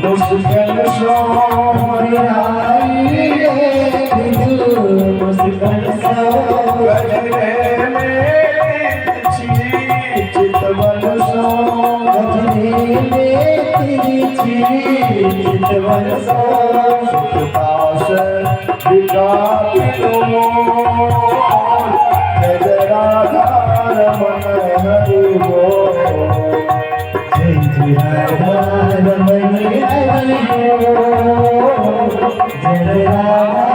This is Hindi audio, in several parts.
मुस्कान सोहराई मुस्कान गजरे में चितवन सो गजरे में चितवन सो सुखदास विकापिनो राधार मन हरि हो जय राधा रमण हरि हो जय राधा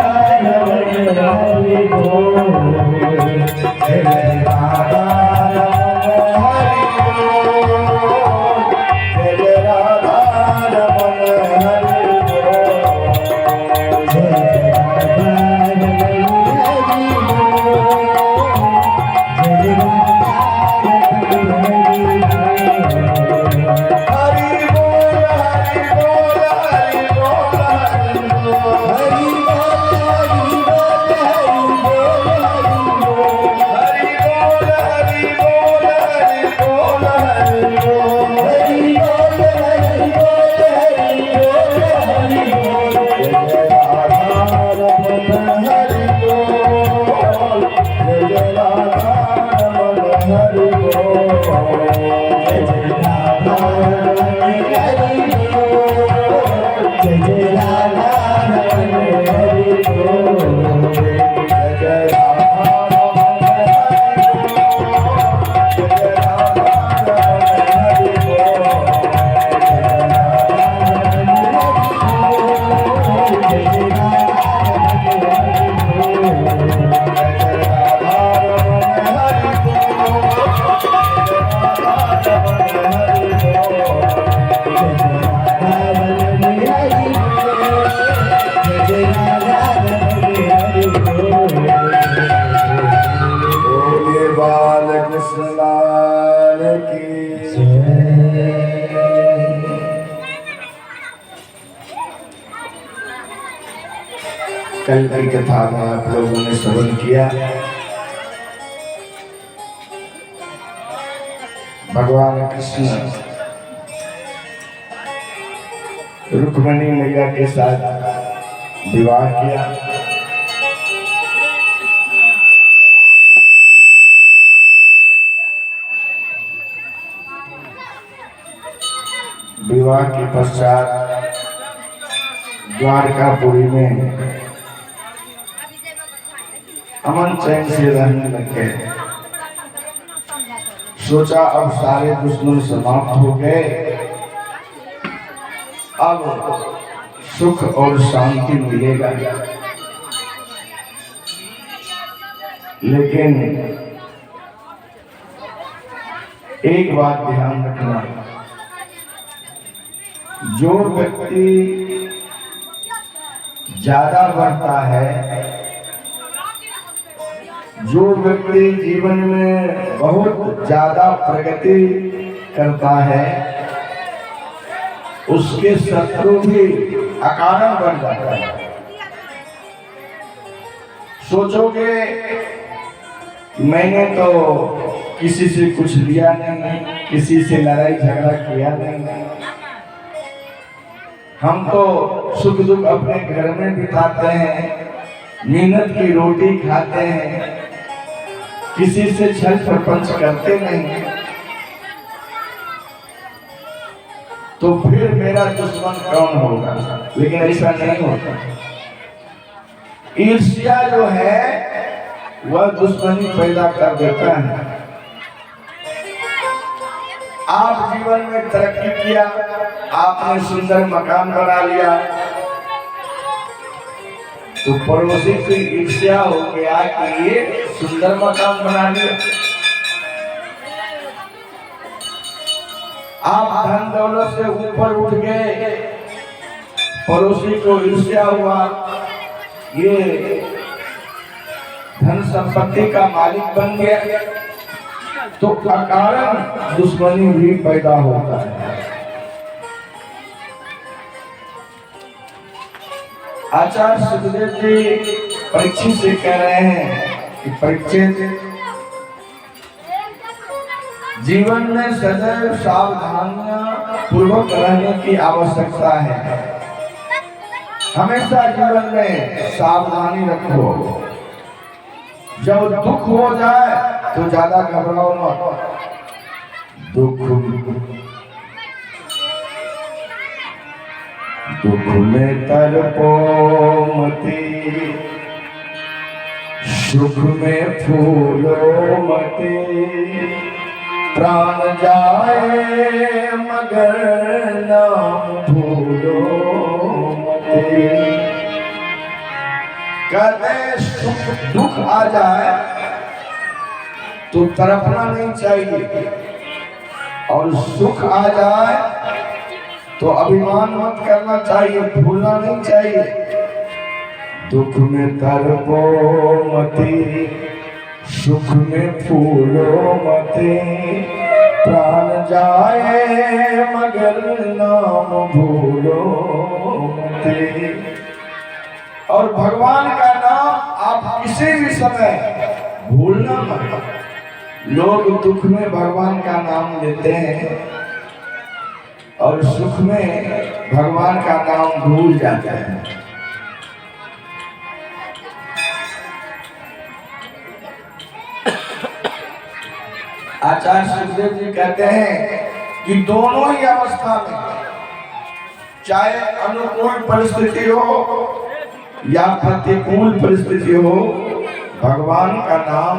रमण हरि हो जय राधा रमण हरि हो जय राधा रमण हरि हो जय राधा रमण हरि हो जय राधा कल की कथा में आप लोगों ने श्रवण किया। भगवान कृष्ण रुक्मिणी मैया के साथ विवाह किया। विवाह के पश्चात द्वारकापुरी में अमन चैन से रहने लगे। सोचा अब सारे दुश्मन समाप्त हो गए, अब सुख और शांति मिलेगा। लेकिन एक बात ध्यान रखना, जो व्यक्ति ज्यादा बढ़ता है, जो व्यक्ति जीवन में बहुत ज्यादा प्रगति करता है, उसके शत्रु भी अकारण बन जाता है। सोचोगे मैंने तो किसी से कुछ लिया नहीं, किसी से लड़ाई झगड़ा किया नहीं, हम तो सुख दुख अपने घर में बिताते हैं, मेहनत की रोटी खाते हैं, किसी से छल प्रपंच करते नहीं, तो फिर मेरा दुश्मन कौन होगा? लेकिन ऐसा नहीं होता। ईर्ष्या जो है वह दुश्मनी पैदा कर देता है। आप जीवन में तरक्की किया, आपने सुंदर मकान बना लिया, तो पड़ोसी की ईर्ष्या हो गया कि ये सुंदर मकान बना लिया। आप धन दौलत से ऊपर उठ गए, पड़ोसी को ईर्ष्या हुआ, ये धन संपत्ति का मालिक बन गया, तो अकारण दुश्मनी भी पैदा होता है। आचार्य सुखदेव जी परीक्षित से कह रहे हैं कि परीक्षित, जीवन में सदैव सावधानियां पूर्वक रहने की आवश्यकता है। हमेशा जीवन में सावधानी रखो। जब दुख हो जाए तो ज्यादा घबराओ मत। दुख में तड़पो मती, सुख में फूलो मती। प्राण जाए मगर नाम भूलो मती। कहते सुख दुख आ जाए तो तड़पना नहीं चाहिए, और सुख आ जाए तो अभिमान मत करना चाहिए, भूलना नहीं चाहिए। दुख में तड़पो मती, सुख में फूलो मती। प्राण जाए मगर नाम भूलो मती। और भगवान का नाम आप किसी भी समय भूलना मत। लोग दुख में भगवान का नाम लेते हैं और सुख में भगवान का नाम भूल जाते हैं। आचार्य सुखदेव जी कहते हैं कि दोनों ही अवस्था में, चाहे अनुकूल परिस्थिति हो या प्रतिकूल परिस्थिति हो, भगवान का नाम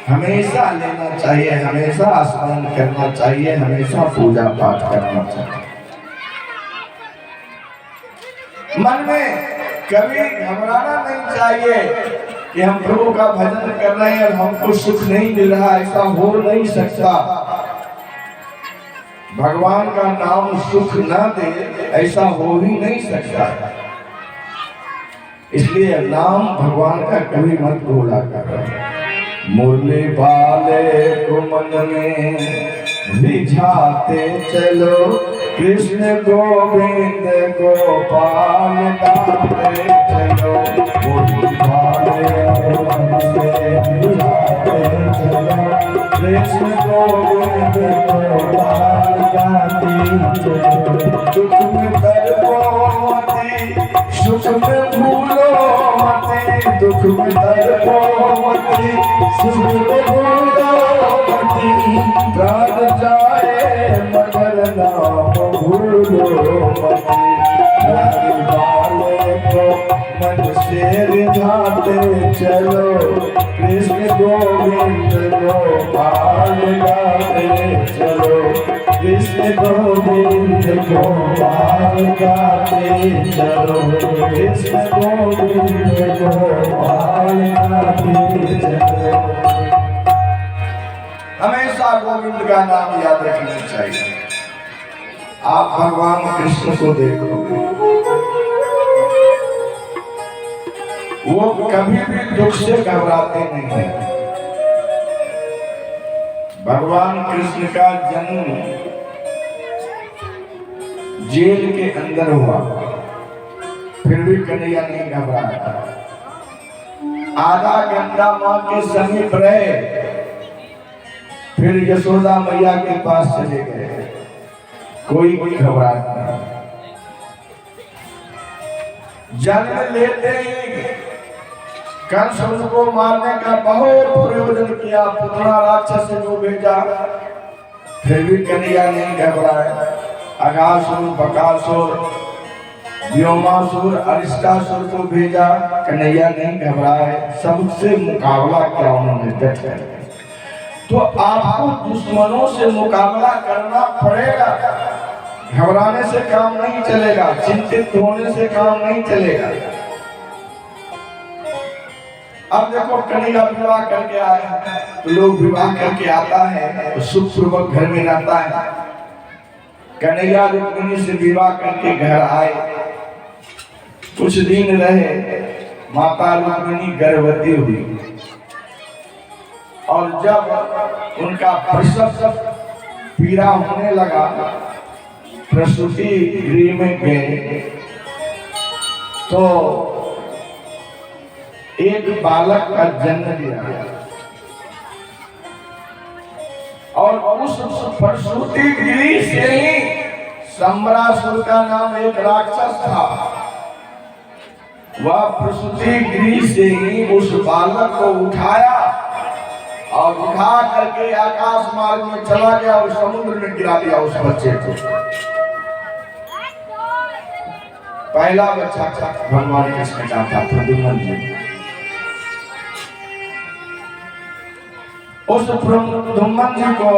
हमेशा लेना चाहिए, हमेशा स्मरण करना चाहिए, हमेशा पूजा पाठ करना चाहिए। मन में कभी घबराना नहीं चाहिए कि हम प्रभु का भजन कर रहे हैं और हमको सुख नहीं मिल रहा, ऐसा हो नहीं सकता। भगवान का नाम सुख न दे, ऐसा हो ही नहीं सकता। इसलिए नाम भगवान का कभी मत भूला कर। मुरली वाले को मन में रिझाते चलो, कृष्ण गोविंद गोपाल गाते चलो। मुरली वाले को मन से रिझाते चलो, कृष्ण गोविंद गोपाल गाते चलो। दुख में तड़पो मती, सुख में भूलो मती। दुख में तड़पो मती, सुख में भूलो मती। प्राण जाए मगर नाम भूलो मती। मुरली वाले को मन से रिझाते चलो, कृष्ण गोविंद गोपाल गाते चलो। कृष्ण गोविंद गोपाल गाते चलो, कृष्ण गोविंद गोपाल गाते चलो। हमेशा गोविंद का नाम याद रखना चाहिए। आप भगवान कृष्ण को देखो, वो कभी भी दुख से घबराते नहीं हैं। भगवान कृष्ण का जन्म जेल के अंदर हुआ, फिर भी कन्हैया नहीं घबराया। आधा घंटा मां के समीप रहे, फिर यशोदा मैया के पास चले गए। कोई घबराहट नहीं। जन्म लेते ही कंस उनको मारने का बहुत प्रयोजन किया, पुतना राक्षस को भेजा, फिर भी कन्हैया नहीं घबराए। अघासुर, बकासुर, व्योमासुर, अरिष्टासुर को भेजा, कन्हैया नहीं घबराए। सबसे मुकाबला किया उन्होंने डट कर। तो आपको दुश्मनों से मुकाबला करना पड़ेगा। घबराने से काम नहीं चलेगा, चिंतित होने से काम नहीं चलेगा। अब देखो कन्हैया विवाह करके आए, तो लोग विवाह करके आता है तो सुख पूर्वक घर में रहता है। कन्हैया रुक्मिणी से विवाह करके घर आए, कुछ दिन रहे, माता रुक्मिणी गर्भवती हुई। और जब उनका प्रसव पीड़ा होने लगा, प्रसूति गृह में गए तो एक बालक का जन्म लिया। और उस प्रसूति गिरी से ही सम्रासुर का नाम एक राक्षस था। वह प्रसूति गिरी से ही उस बालक को उठाया और उठा करके आकाश मार्ग में चला गया और समुद्र में गिरा दिया उस बच्चे को। पहला बच्चा भगवान कृष्ण का था प्रद्युम्न जी। उस प्रद्युम्न जी को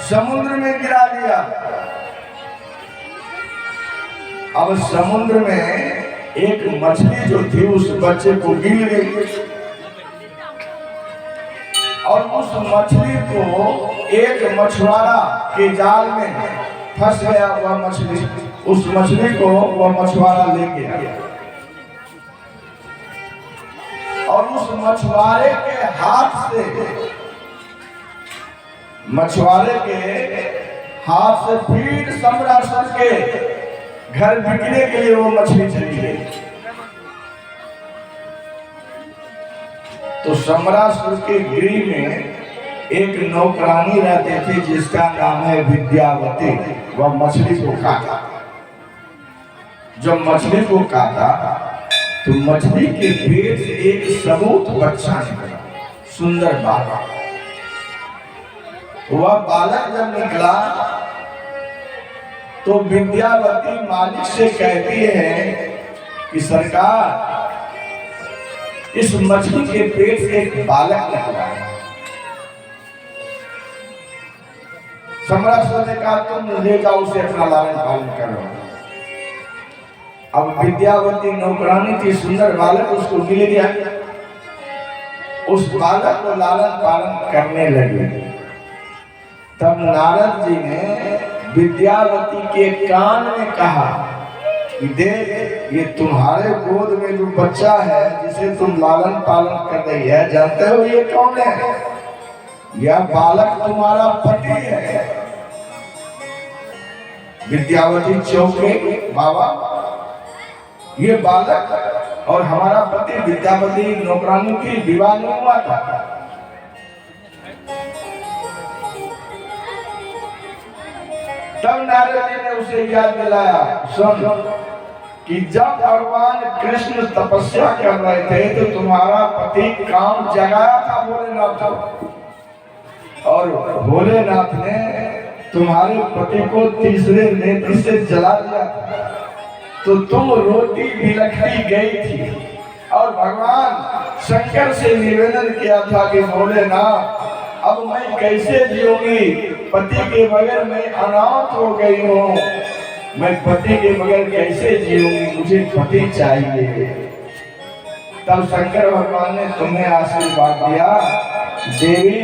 समुद्र में गिरा दिया। अब समुद्र में एक मछली जो थी उस बच्चे को गिर गई और उस मछली को एक मछुआरा के जाल में फंस गया। वह मछली, उस मछली को वह मछुआरा ले गया और उस मछुआरे के हाथ से फिर सम्रासुर के घर बिकने के लिए वो मछली चली गई। तो सम्रासुर के गृह में एक नौकरानी रहते थे जिसका नाम है विद्यावती। वह मछली को काटा। जब मछली को काटा तो मछली के पेट से एक सबूत बच्चा निकला, सुंदर बालक। वह बालक जब निकला तो विद्यावती मालिक से कहती है कि सरकार, इस मछली के पेट से एक बालक निकला है। सम्रासुर ने कहा तुम ले जाओ उसे अपना लालन पालन करो। अब विद्यावती नौकरानी थी, सुंदर बालक उसको मिल गया। उस बालक को लालन पालन करने लगे। तब नारद जी ने विद्यावती के कान में कहा कि देख, ये तुम्हारे गोद में जो बच्चा है जिसे तुम लालन पालन कर रही है, जानते हो ये कौन है? यह बालक तुम्हारा पति है। विद्यावती चौंके, बाबा ये बालक और हमारा पति? विद्यावती नौकरानी की विवाह नहीं हुआ था। तब नारद जी ने उसे याद दिलाया, सुन कि जब भगवान कृष्ण तपस्या कर रहे थे तो तुम्हारा पति काम जगाया था भोलेनाथ को, और भोलेनाथ ने तुम्हारे पति को तीसरे नेत्र से जला दिया। तो तुम रोटी बिलखती गई थी और भगवान शंकर से निवेदन किया था कि भोलेनाथ अब मैं कैसे जीऊंगी, पति के बगैर मैं अनाथ हो गई हूँ, मैं पति के बगैर कैसे जीऊंगी, मुझे पति चाहिए। तब शंकर भगवान ने तुम्हें आशीर्वाद दिया, देवी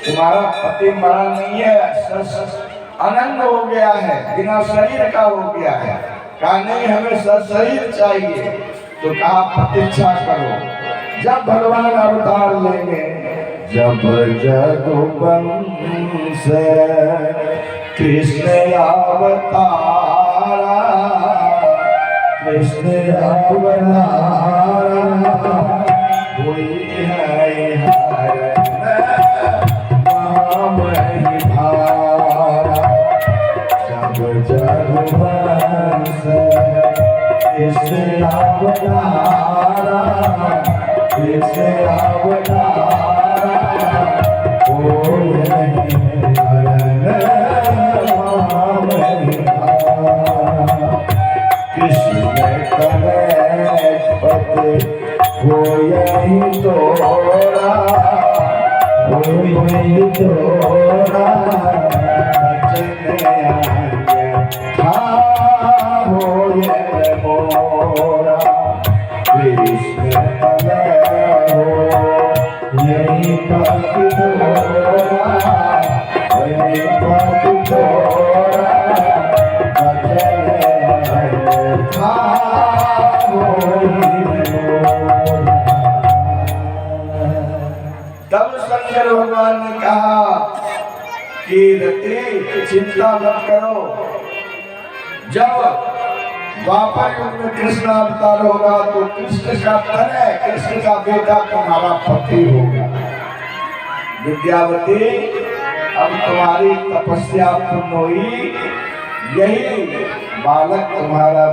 तुम्हारा पति मरा नहीं है, अनंत हो गया है, बिना शरीर का हो गया है। कहा नहीं, हमें शरीर चाहिए। तो कहा प्रतीक्षा करो, जब भगवान अवतार लेंगे, जब जगुवंश कृष्ण अवतारा, कृष्ण अवतारा हुई है महामहिभारा। जब जगुवंश कृष्ण अवतारा, कृष्ण अवतारा कृष्ण हो यही तोरा, हो यही तोरा हो ये मोरा। कृष्ण हो यही पति तोरा, यही पति तोरा तब शंकर भगवान ने कहा कि रति चिंता मत करो, जब द्वापर युग में कृष्ण अवतार होगा तो कृष्ण का तनय, कृष्ण का बेटा तुम्हारा पति होगा। विद्यावती अब तुम्हारी तपस्या पूर्ण हुई, यही बालक तुम्हारा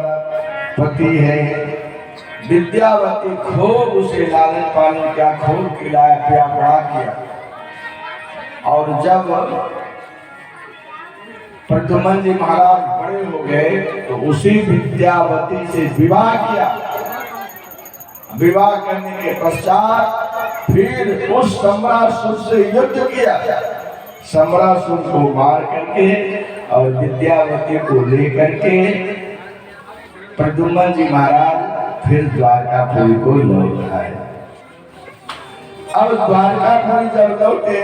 पति है। विद्यावती खूब उसे लालन पालन किया, खूब खिलाया पिया बड़ा किया। और जब प्रद्युम्न जी महाराज बड़े हो गए तो उसी विद्यावती से विवाह किया। विवाह करने के पश्चात फिर उस सम्रासुर से युद्ध किया। सम्रासुर को मार करके और विद्यावती को लेकर के प्रद्युम्न जी महाराज फिर द्वारकापुरी को लौट आए। अब द्वारकापुरी जब लौटे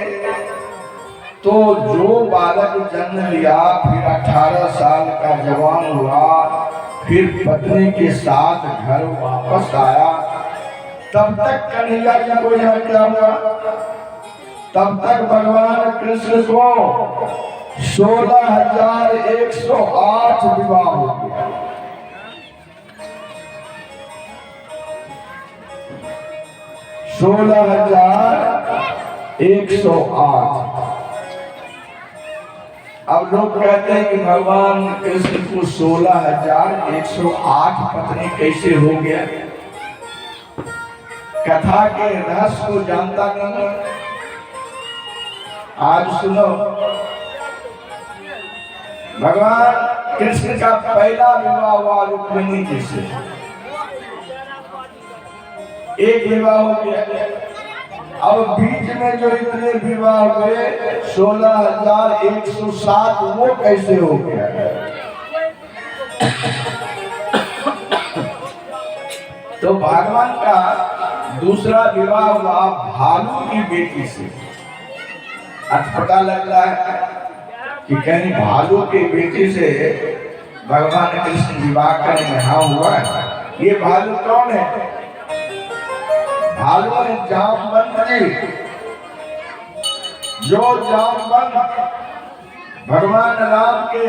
तो जो बालक जन्म लिया, फिर 18 साल का जवान हुआ, फिर पत्नी के साथ घर वापस आया, तब तक कन्हैया जी को यहाँ क्या हुआ? तब तक भगवान कृष्ण को 16,108 विवाह हो गया। 16,108। अब लोग कहते हैं कि भगवान कृष्ण को 16,108 पत्नी कैसे हो गया? कथा के रहस्य को जानता नहीं। आज सुनो, भगवान कृष्ण का पहला विवाह हुआ रुक्मिणी जी से, एक विवाह हो गया। अब बीच में जो इतने विवाह हुए 16,107 वो कैसे हो गया? तो भगवान का दूसरा विवाह हुआ भालू की बेटी से। आज पता लग रहा है कि कहीं भालू की बेटी से भगवान कृष्ण विवाह करेंगे। हाँ हुआ है। ये भालू कौन है? भालू है जामवंत जी। जो जामवंत भगवान राम के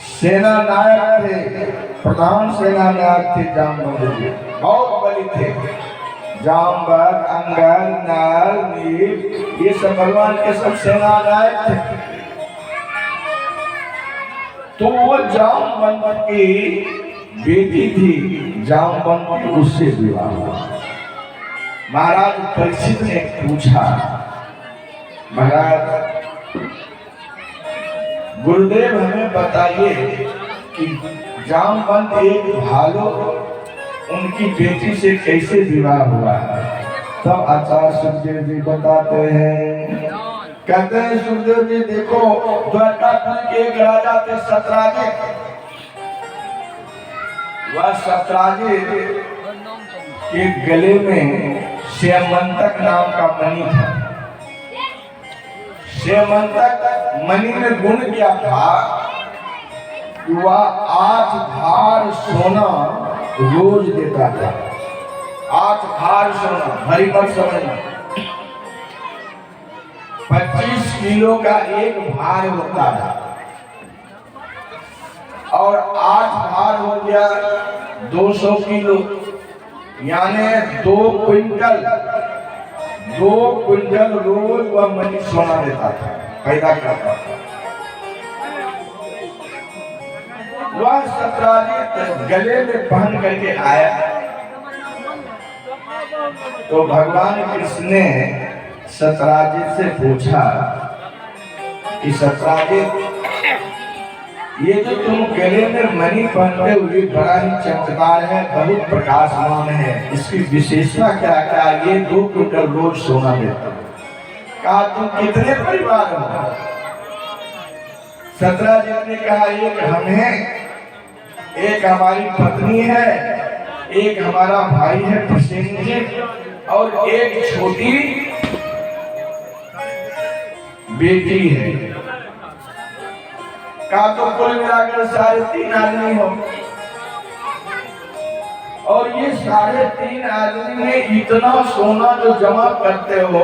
सेना नायक थे, प्रधान सेना नायक थे जामवंत जी, बहुत बलि थे। जामवंत, अंगद, नल, नील, ये सब भगवान के सब सेना नायक थे। तो वो जामवंत की बेटी थी, जामवंत उससे विवाह हुआ। महाराज परीक्षित ने पूछा, महाराज गुरुदेव हमें बताइए कि जामवंत एक भालू उनकी बेटी से कैसे विवाह हुआ? तब आचार्य सुखदेव जी बताते हैं, कहते हैं सुखदेव जी देखो, द्वारकापुर के एक राजा थे सत्राजित। वह सत्राजित के गले में श्यामंतक नाम का मणि था। श्यामंतक मणि में गुण क्या था? वह 8 भार सोना रोज देता था। 8 भार सोना, भरी मत समझना, 25 किलो का एक भार होता है। और 8 भार हो गया 200 किलो, यानी 2 क्विंटल रोज वह मणि सोना देता था, पैदा करता था। वह सत्राजित गले में पहन करके आया तो भगवान कृष्ण ने सत्राजित से पूछा कि सत्राजित, ये जो तुम गले में मणि पहनते हुए बड़ा ही चमकदार है, बहुत प्रकाशमान है, इसकी विशेषता क्या? क्या ये 2 क्विंटल रोज सोना देता? कहा तुम कितने परिवार हो? सत्राजित ने कहा एक हम हैं, एक हमारी पत्नी है, एक हमारा भाई है प्रसेनजीत, और एक छोटी बेटी है। का तो कुल मिलाकर 3.5 आदमी हो। और ये 3.5 आदमी में इतना सोना जो जमा करते हो,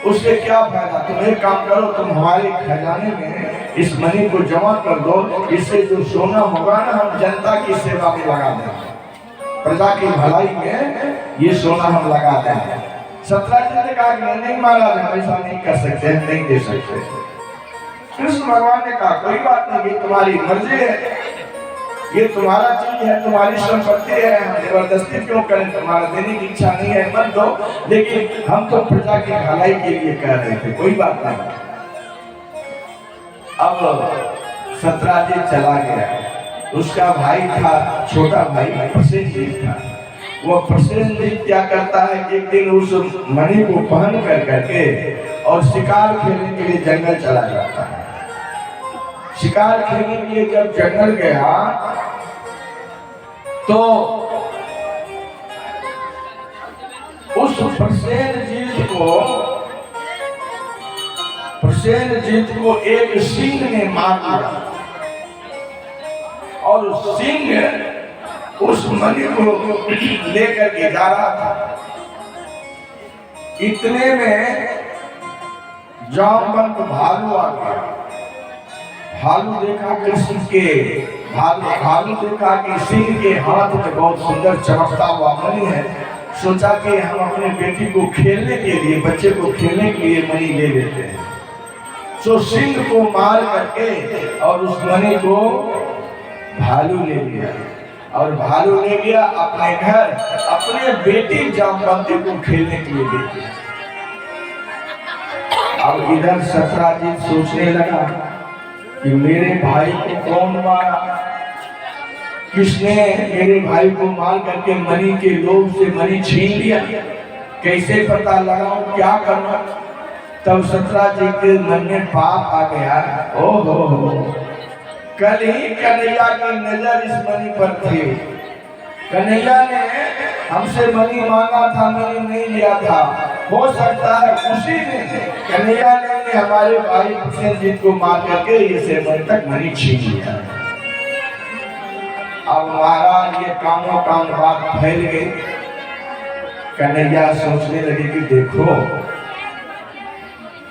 उससे क्या फायदा? तुम एक काम करो, तुम हमारे खजाने में इस मणि को जमा कर दो, इससे जो सोना होगा ना, हम जनता की सेवा में लगा देंगे, प्रजा की भलाई में ये सोना हम लगा देंगे। सत्यराज ने कहा कि नहीं महाराज, हम ऐसा नहीं कर सकते, नहीं दे सकते। कृष्ण भगवान ने कहा कोई बात नहीं, ये तुम्हारी मर्जी है, ये तुम्हारा चीज है, तुम्हारी संपत्ति है, हम जबरदस्ती क्यों करें, तुम्हारा देने की इच्छा नहीं है मत दो, लेकिन हम तो प्रजा की भलाई के लिए कह रहे थे, कोई बात नहीं। अब सत्यराजी चला गया, उसका भाई था, छोटा भाई प्रसेनजीत था। वो प्रसेनजीत क्या करता है कि एक दिन उस मणि को पहन कर करके और शिकार खेलने के लिए जंगल चला जाता है। शिकार खेलने के लिए जब जंगल गया तो उस प्रसेनजीत को एक सिंह ने मार दिया और सिंह उस मणि को लेकर के जा रहा था। इतने में जामवंत भालू आ गया। भालू देखा कृष्ण के, भालू देखा कि सिंह के हाथ में बहुत सुंदर चमकता हुआ मणि है, सोचा कि हम अपने बेटी को खेलने के लिए, बच्चे को खेलने के लिए मणि ले लेते हैं। तो सिंह को मार करके और उस मणि को भालू ले लिया और भालू ले गया अपने घर, अपने बेटी जामवंती को खेलने के लिए ले गया। अब इधर सत्यराजीत सोचने लगा कि मेरे भाई को कौन मारा, किसने मेरे भाई को मार करके मणि के लोभ से मणि छीन लिया, कैसे पता लगाऊं, क्या करना। तब सत्यराजीत के मन में पाप आ गया, ओहो कल ही कन्हैया की नजर इस मणि पर थी, कन्हैया ने हमसे मणि मांगा था, मणि नहीं लिया था, हो सकता है उसी ने कन्हैया ने हमारे भाई प्रसेनजीत को मार करके इसे मणि तक मणि छीन लिया। अब महाराज ये कामों काम बात फैल गई। कन्हैया सोचने लगे कि देखो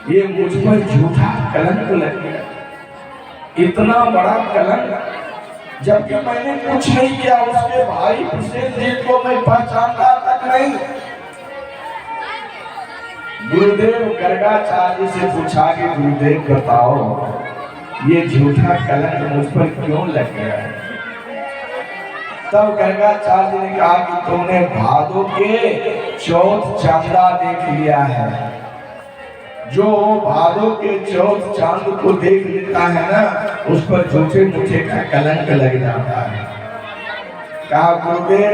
ये मुझ पर झूठा कलंक लग गया, इतना बड़ा कलंक, जबकि मैंने कुछ नहीं किया, उसके भाई प्रसेनजीत को मैं पहचानता तक नहीं। गुरुदेव गर्गाचार्य से पूछा कि गुरुदेव बताओ ये झूठा कलंक मुझ पर क्यों लग गया है। तब गर्गाचार्य ने कहा कि तुमने भादो के चौथ चांदा देख लिया है, जो भादो के चौथ चांद को देख लेता है ना, उस पर झूठे मूठे का कलंक लग जाता है। कहा गुरुदेव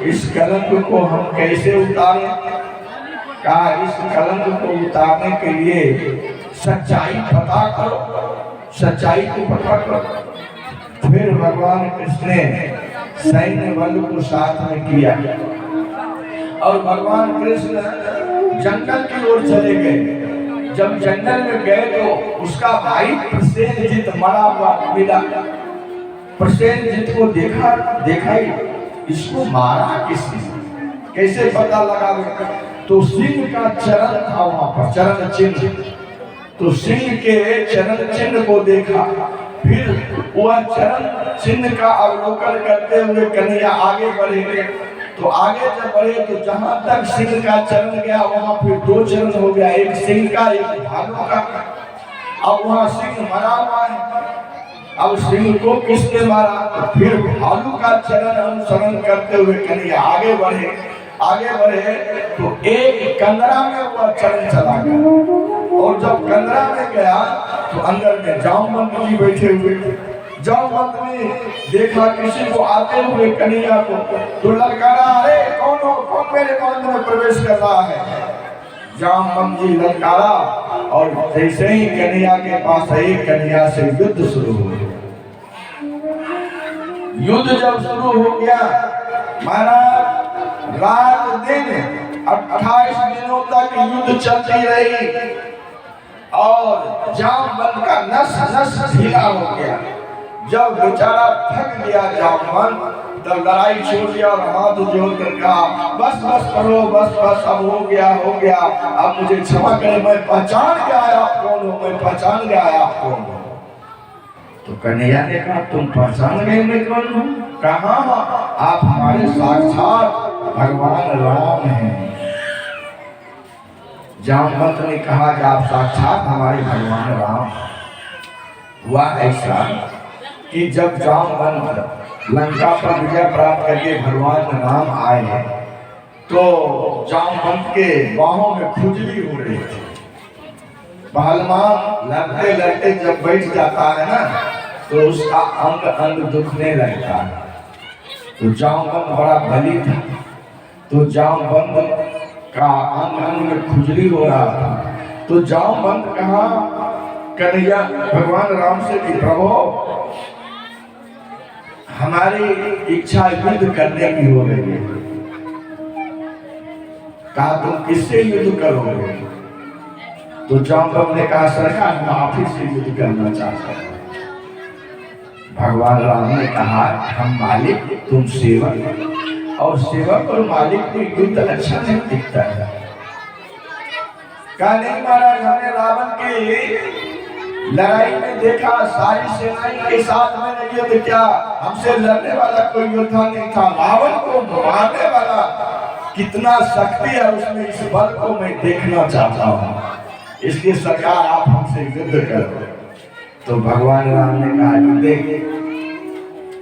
इस कलंक को हम कैसे उतारें। कहा इस कलंक को उतारने के लिए सच्चाई पता करो, सच्चाई को पता करो। फिर भगवान कृष्ण ने सैन्य बल को साथ में किया और भगवान कृष्ण जंगल की ओर चले गए। जब जंगल में गए तो उसका भाई प्रसेनजीत मरा हुआ मिला। प्रसेनजीत को देखा ही इसको मारा किसने, कैसे पता लगा। तो सिंह का चरण था वहां पर, चरण चिन्ह, तो सिंह के चरण चिन्ह को देखा। फिर वह चरण चिन्ह का अवलोकन करते हुए कन्हैया आगे बढ़े। तो आगे जब बढ़े तो जहां तक सिंह का चरण गया वहां फिर दो चरण हो गया, एक सिंह का एक भालू का। अब वहां सिंह मरा हुआ है, अब सिंह को किसने मारा। तो फिर भालू का चरण अनुसरण करते हुए कन्हैया आगे बढ़े। आगे बढ़े तो एक कंदरा में वह चरण चला गया और जब कंदरा में गया तो अंदर में जामवंत जी बैठे हुए थे। जामवंत ने देखा किसी को आते हुए कन्हैया को, तो ललकारा, अरे कौन हो, कौन मेरे मंदिर में प्रवेश कर रहा है। जामवंत जी ललकारा और जैसे ही कन्हैया के पास आई, कन्हैया से युद्ध शुरू हो गया। युद्ध जब शुरू हो गया, महाराज रात दिन 28 दिनों तक युद्ध चलती रही और जामवंत का नस नस ढीला हो गया। जब बेचारा थक गया जामवंत, तब लड़ाई छोड़ दिया और हाथ जोड़ कर कहा बस बस करो, बस बस अब हो गया, अब मुझे क्षमा करें, मैं पहचान गया आप कौन हो, मैं पहचान गया आप कौन हो। तो कन्हैया ने कहा तुम पहचान गए मैं कौन हूँ। कहा आप हमारे साक्षात भगवान राम हैं। जामवंत ने कहा कि आप साक्षात हमारे भगवान राम। हुआ ऐसा कि जब जामवंत लंका पर विजय प्राप्त करके भगवान राम आए तो जामवंत के बाहों में खुजली हो रही थी। पहलवान लड़ते लड़ते जब बैठ जाता है ना तो उसका अंग अंग दुखने लगता है। तो जामवंत बड़ा बली था, तो जामवंत का अंग अंग में खुजली हो रहा था। तो जामवंत कहा कन्हैया भगवान राम से कि प्रभु हमारी इच्छा युद्ध करने की हो रही है। कहा तुम किससे युद्ध करोगे? तो जामवंत ने कहा सरकार मैं आप ही से युद्ध करना चाहता हूं। भगवान राम ने कहा हम मालिक तुम सेवक, और सेवक और मालिक को युद्ध अच्छा नहीं दिखता है। कहा नहीं महाराज, हमने रावण की लड़ाई में देखा सारी सेनाएं के साथ मैंने युद्ध किया, हमसे लड़ने वाला कोई योद्धा नहीं था। रावण को मारने वाला कितना शक्ति है उसमें, इस बल को मैं देखना चाहता हूँ, इसलिए सरकार आप हमसे युद्ध करो। तो भगवान राम ने कहा कि देख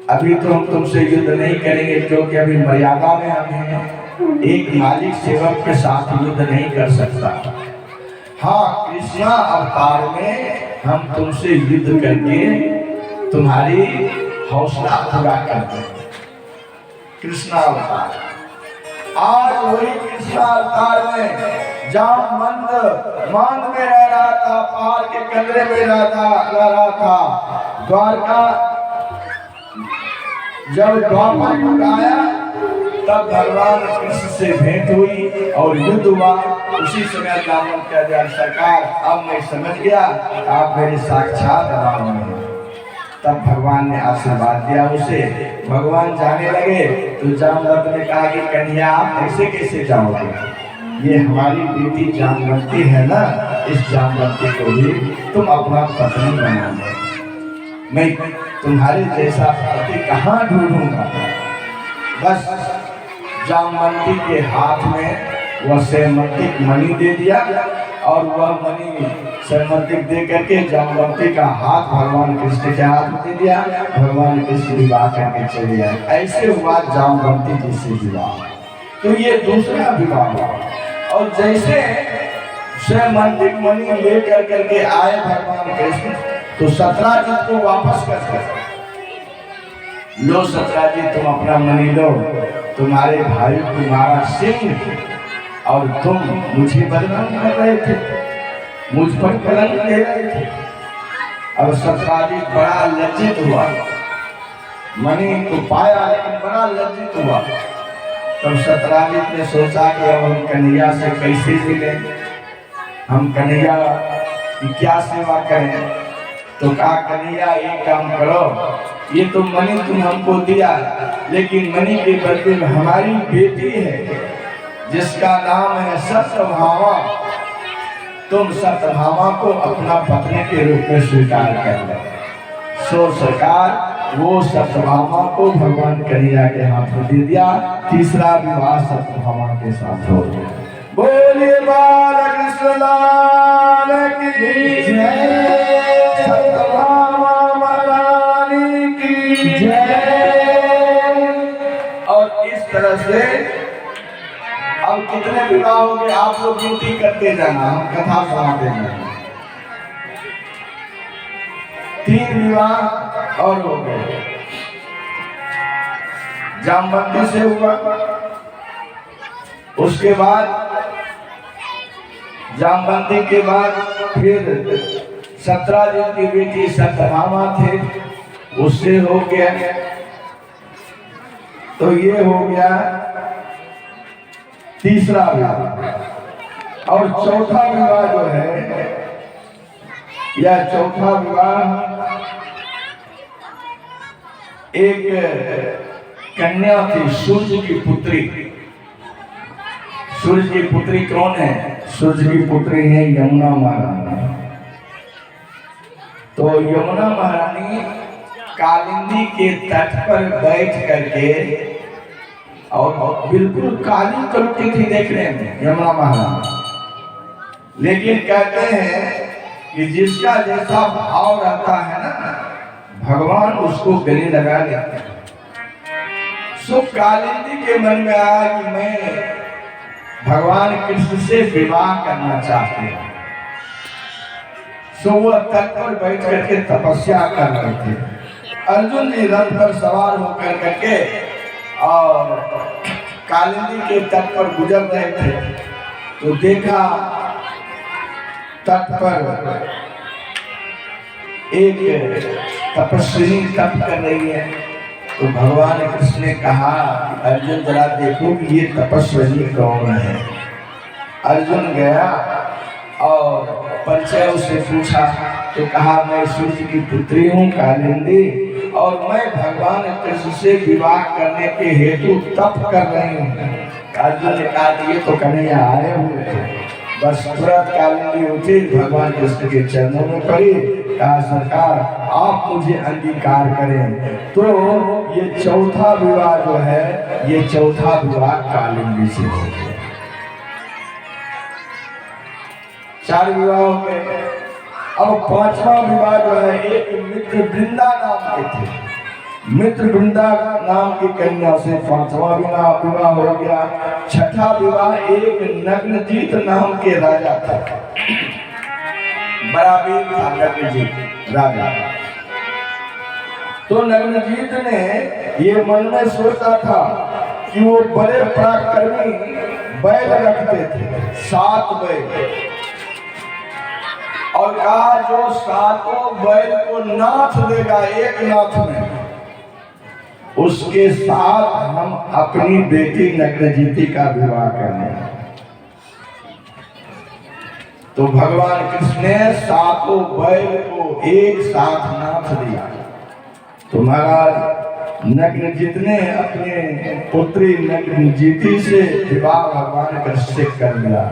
अभी तो हम तुमसे युद्ध नहीं करेंगे क्योंकि अभी मर्यादा में हम हैं, एक मालिक सेवक के साथ युद्ध नहीं कर सकता। हाँ कृष्णा अवतार में हम तुमसे युद्ध करके तुम्हारी हौसला पूरा करते हैं। कृष्णा अवतार आज वही कृष्णा अवतार में जामवंत मांग में रह रहा था, पहाड़ के कंदरे में रह रहा था। द्वारका जब द्वापर युग आया तब भगवान कृष्ण से भेंट हुई और युद्ध हुआ। उसी समय जामवंत कह दिया सरकार अब मैं समझ गया आप मेरे साक्षात राम हैं। तब भगवान ने आशीर्वाद दिया उसे। भगवान जाने लगे तो जामवंत ने कहा कि कन्हैया आप ऐसे कैसे जाओगे? ये हमारी बेटी जामवंती है ना, इस जामवंती को भी तुम अपना पत्नी बना लो। मैं तुम्हारे जैसा पति कहाँ ढूंढूंगा? बस जामवंती के हाथ में वह सैमंतिक मणि दे दिया और वह मणि सैमंतिक दे करके जामवंती का हाथ भगवान कृष्ण के हाथ में दे दिया। भगवान कृष्ण विवाह करके चले आए। ऐसे हुआ जामवंती जी से विवाह। तो ये दूसरा विवाह हुआ। और जैसे सैमंतिक मणि लेकर करके आए भगवान कृष्ण तो सत्राजित को वापस कर दिया। लो सत्राजित तुम अपना मणि लो, तुम्हारे भाई तुम्हारा सिंह और तुम मुझे बदनाम कर रहे थे, मुझ पर कलंक दे रहे थे। अब सत्राजित बड़ा लज्जित हुआ, मणि तो पाया लेकिन बड़ा लज्जित हुआ। तब सत्राजित ने सोचा कि अब हम कन्हैया से कैसे मिले, हम कन्हैया की क्या सेवा करें। तो कहा कन्हैया एक काम करो, ये तो मणि तुम हमको दिया लेकिन मणि के बदले में हमारी बेटी है जिसका नाम है सत्यभामा, तुम सत्यभामा को अपना पत्नी के रूप में स्वीकार कर लो। सो सरकार वो सत्यभामा को भगवान कन्हैया के हाथ में दे दिया। तीसरा विवाह सत्यभामा के साथ हो गया। बोलिए बालकृष्ण लाल की जय, सत्यभामा महारानी की जय। और इस तरह से अब कितने विवाह हो गए आप लोग गिनती करते जाना, हम कथा सुनाते जाना। 3 विवाह और हो गए। जामवंती से हुआ, उसके बाद जामवंती के बाद फिर सत्राजित की बेटी सत्यभामा थे, उससे हो गया। तो ये हो गया तीसरा विवाह। और चौथा विवाह जो है, यह चौथा विवाह एक कन्या थी, सूर्य की पुत्री। सूर्य की पुत्री कौन है? सूर्य की पुत्री है यमुना महारानी। तो यमुना महारानी कालिंदी के तट पर बैठ करके और बिल्कुल काली कलुटी थी देखने में यमुना महारानी। लेकिन कहते हैं कि जिसका जैसा भाव रहता है ना, भगवान उसको गले लगा लेते हैं। सो कालिंदी के मन में आया कि मैं भगवान कृष्ण से विवाह करना चाहती हूँ। सो वह तट पर बैठ करके तपस्या कर रहे थे। अर्जुन जी रथ पर सवार होकर करके और कालिंदी के तट पर गुजर रहे थे, तो देखा तट पर एक तपस्विनी तप कर रही है। तो भगवान कृष्ण ने कहा कि अर्जुन जरा देखो कि ये तपस्विनी कौन है। अर्जुन गया और परिचय उससे पूछा, तो कहा मैं सूर्य की पुत्री हूँ कालिंदी, और मैं भगवान कृष्ण से विवाह करने के हेतु तप कर रही हूँ। अर्जुन ने कहा ये तो कन्हैया आए हुए थे। बस तुरंत कालिंदी उठी, भगवान कृष्ण के चरणों में पड़ी, कहा सरकार आप मुझे अंगीकार करें। तो ये चौथा विवाह जो है, ये चौथा विवाह कालिंदी से हो गया। 4 विवाह हो गए। अब 5वां विवाह जो है, एक मित्र वृंदा नाम के थे। मित्र वृंदा नाम की कन्या से 5वां विवाह हो गया। 6ठा विवाह एक नग्नजीत नाम के राजा था। बड़ा वीर था नग्नजीत राजा। तो नग्नजीत ने ये मन में सोचा था कि वो बड़े पराक्रमी बैल रखते थे, 7 बैल, और कहा जो 7 बैल को नाथ देगा एक नाथ में, उसके साथ हम अपनी बेटी नग्नजीती का विवाह करेंगे। तो भगवान कृष्ण ने 7 बैल को एक साथ नाथ दिया। तो महाराज नग्नजीत ने अपने पुत्री नग्नजीती से विवाह भगवान कृष्ण से कर लिया।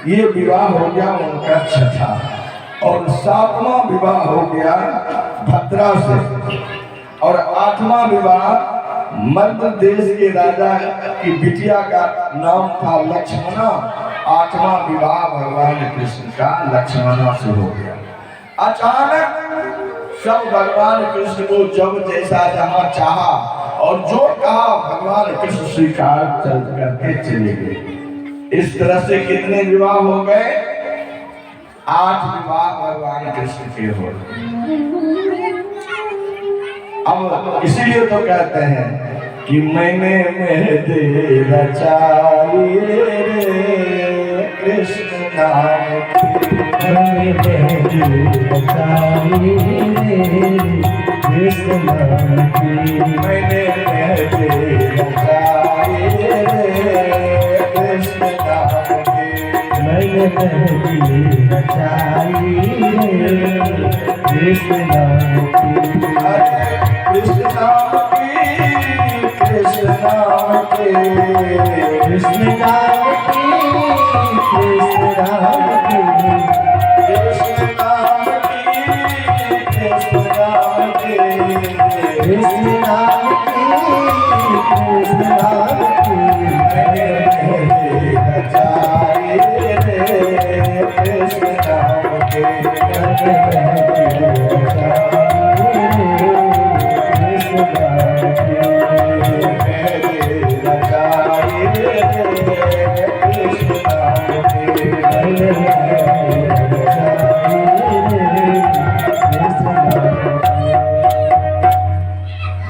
ये विवाह हो गया उनका 6ठा। और 7वां विवाह हो गया भद्रा से। और 8वां विवाह मध्य देश के राजा की बिटिया का नाम था लक्ष्मणा। 8वां विवाह भगवान कृष्ण का लक्ष्मणा से हो गया। अचानक सब भगवान कृष्ण को जब जैसा जहां चाहा और जो कहा भगवान कृष्ण स्वीकार चल करके चले गए। इस तरह से कितने विवाह हो गए? 8 विवाह भगवान कृष्ण के हो गए। अब इसीलिए तो कहते हैं कि मैंने मेहंदी रचाई रे कृष्ण नाम की, मैंने मेहंदी रचाई रे कृष्ण नाम की, मैंने मेहंदी रचाई रे कृष्ण नाम की, मैंने मेहंदी रचाई रे कृष्ण नाम की। कृष्ण नाम की, कृष्ण नाम की, कृष्ण नाम की, कृष्ण नाम की, कृष्ण नाम की, कृष्ण नाम की, कृष्ण नाम की, कृष्ण नाम की, मैंने रचाई रे कृष्ण नाम की,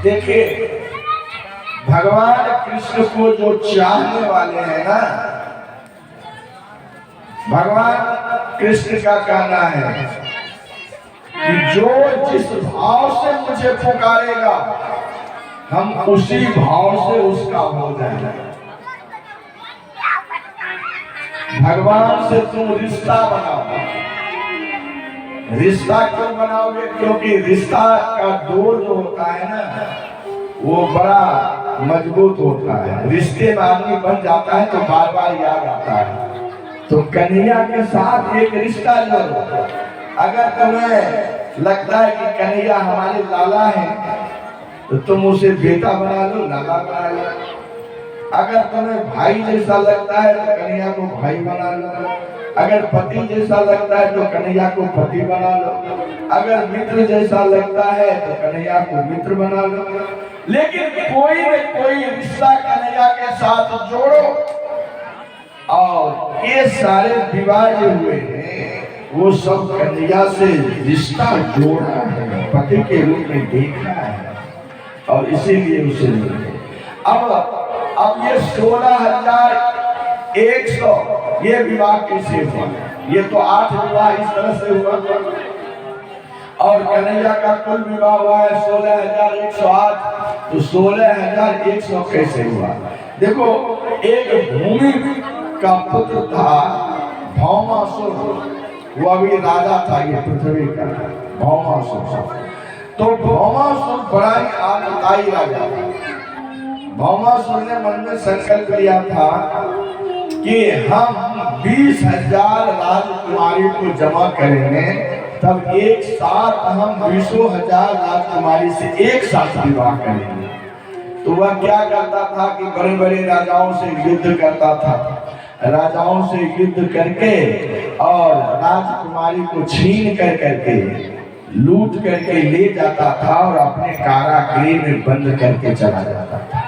देखिए भगवान कृष्ण को जो चाहने वाले हैं ना, भगवान कृष्ण का कहना है कि जो जिस भाव से मुझे पुकारेगा हम उसी भाव से उसका हो जाएगा। भगवान से तुम रिश्ता बनाओ। रिश्ता क्यों बनाओगे? क्योंकि रिश्ता का डोर जो होता है ना, वो बड़ा मजबूत होता है। रिश्ते में आदमी बन जाता है तो बार बार याद आता है। तो कन्हैया के साथ एक रिश्ता जोड़ो। अगर तुम्हें लगता है कि कन्हैया हमारे लाला है तो तुम उसे बेटा बना लो, लाला बना लो। अगर तुम्हें भाई जैसा लगता है तो कन्हैया को भाई बना लो। अगर पति जैसा लगता है तो कन्हैया को पति बना लो, अगर मित्र जैसा लगता है तो कन्हैया को मित्र बना लो, लेकिन कोई न कोई रिश्ता कन्हैया के साथ जोड़ो। और ये सारे विवाह जो हुए हैं वो सब कन्हैया से रिश्ता जोड़ा है, पति के रूप में देखा है और इसीलिए उसे मिले। अब ये 16,100 ये विवाह कैसे हुआ? ये तो 8 विवाह इस तरह से हुआ और कन्हैया का कुल विवाह हुआ है 16,108। तो 16,100 कैसे हुआ? देखो, एक भूमि का पुत्र था भौमासुर, वो अभी राजा था ये पृथ्वी का भौमासुर। तो भौमासुर बड़ा ही आतताई राजा था। भौमासुर ने मन में संकल्प लिया था कि हम 20,000 राजकुमारी को जमा करेंगे, तब एक साथ हम 20,000 राजकुमारी से एक साथ विवाह करेंगे। तो वह क्या करता था कि बड़े बड़े राजाओं से युद्ध करता था, राजाओं से युद्ध करके और राजकुमारी को छीन कर करके लूट करके ले जाता था और अपने कारागृह में बंद करके चला जाता था।